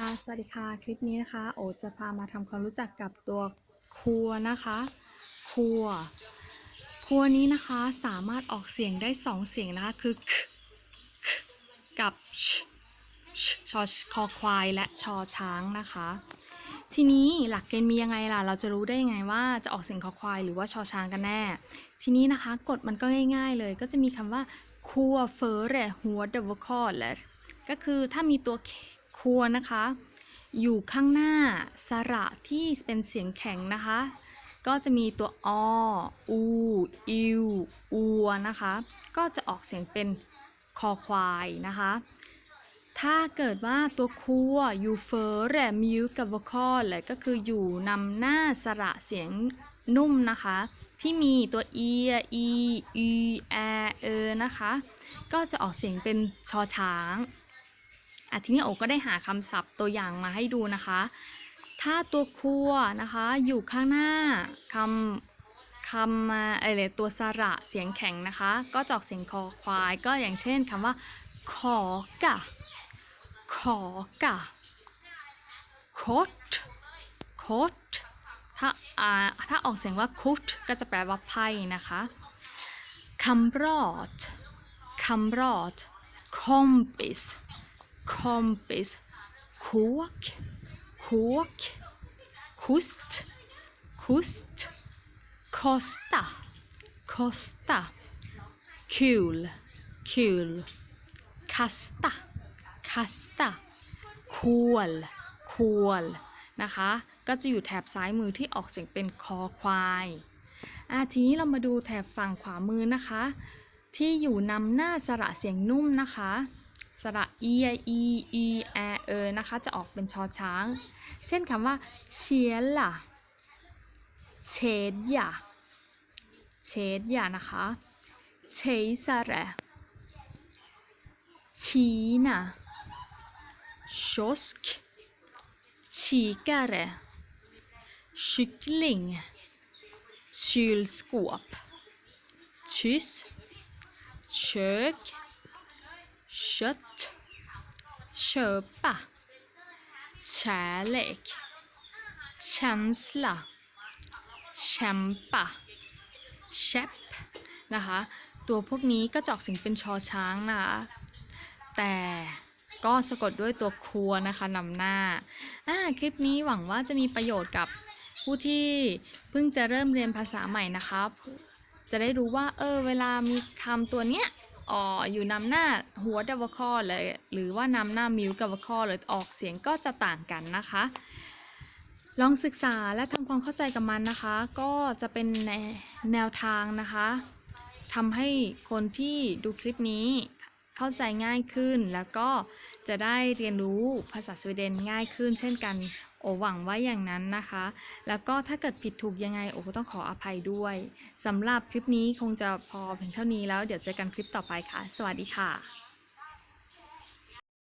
ค่ะสวัสดีค่ะคลิปนี้นะคะโอจะพามาทำความรู้จักกับตัวครัวนะคะครัวนี้นะคะสามารถออกเสียงได้2เสียงนะคะคือ กับชอคอควายและชอช้างนะคะทีนี้หลักเกณฑ์มียังไงล่ะเราจะรู้ได้ยังไงว่าจะออกเสียงคอควายหรือว่าชอช้างกันแน่ทีนี้นะคะกฎมันก็ง่ายๆเลยก็จะมีคำว่าคัวเฟอร์เรหัวเดวคอเลก็คือถ้ามีตัวคัวนะคะอยู่ข้างหน้าสระที่เป็นเสียงแข็งนะคะก็จะมีตัวออูอิวอัวนะคะก็จะออกเสียงเป็นคอควายนะคะถ้าเกิดว่าตัวคัวอยู่เฟอร์แรมิวกับวอคอลเลยก็คืออยู่นำหน้าสระเสียงนุ่มนะคะที่มีตัวอีแอนะคะก็จะออกเสียงเป็นชอช้างทีนี้โอก็ได้หาคำศัพท์ตัวอย่างมาให้ดูนะคะถ้าตัวคัวนะคะอยู่ข้างหน้าตัวสระเสียงแข็งนะคะก็จะออกเสียงคอควายก็อย่างเช่นคำว่าขอกะคดถ้าออกเสียงว่าคุดก็จะแปลว่าไพ่นะคะคัมรอดคอมปิสคุกคุสต์คอสตาคิลคัสตาควลนะคะก็จะอยู่แถบซ้ายมือที่ออกเสียงเป็นคอควายทีนี้เรามาดูแถบฝั่งขวามือนะคะที่อยู่นำหน้าสระเสียงนุ่มนะคะสระอีแอนะคะจะออกเป็นชอช้างเช่นคำว่าเชียล่ะเชดยานะคะเชสระชีนาkiosk, kikare, kyckling, kylskåp, kyss, kök, kött, köpa, kärlek, känsla, kämpa, käpp นะคะตัวพวกนี้ก็จะออกเสียงเป็นชอช้างนะคะแต่ก็สะกดด้วยตัวครัวนะคะนำหน้าคลิปนี้หวังว่าจะมีประโยชน์กับผู้ที่เพิ่งจะเริ่มเรียนภาษาใหม่นะคะจะได้รู้ว่าเวลามีคำตัวเนี้ยอยู่นำหน้าหัวดับเบิลคอเลยหรือว่านำหน้ามิวกับคอเลยออกเสียงก็จะต่างกันนะคะลองศึกษาและทำความเข้าใจกับมันนะคะก็จะเป็นแนวทางนะคะทำให้คนที่ดูคลิปนี้เข้าใจง่ายขึ้นแล้วก็จะได้เรียนรู้ภาษาสวีเดนง่ายขึ้นเช่นกันโอหวังว่าอย่างนั้นนะคะแล้วก็ถ้าเกิดผิดถูกยังไงโอก็ต้องขออภัยด้วยสำหรับคลิปนี้คงจะพอเพียงเท่านี้แล้วเดี๋ยวเจอกันคลิปต่อไปค่ะสวัสดีค่ะ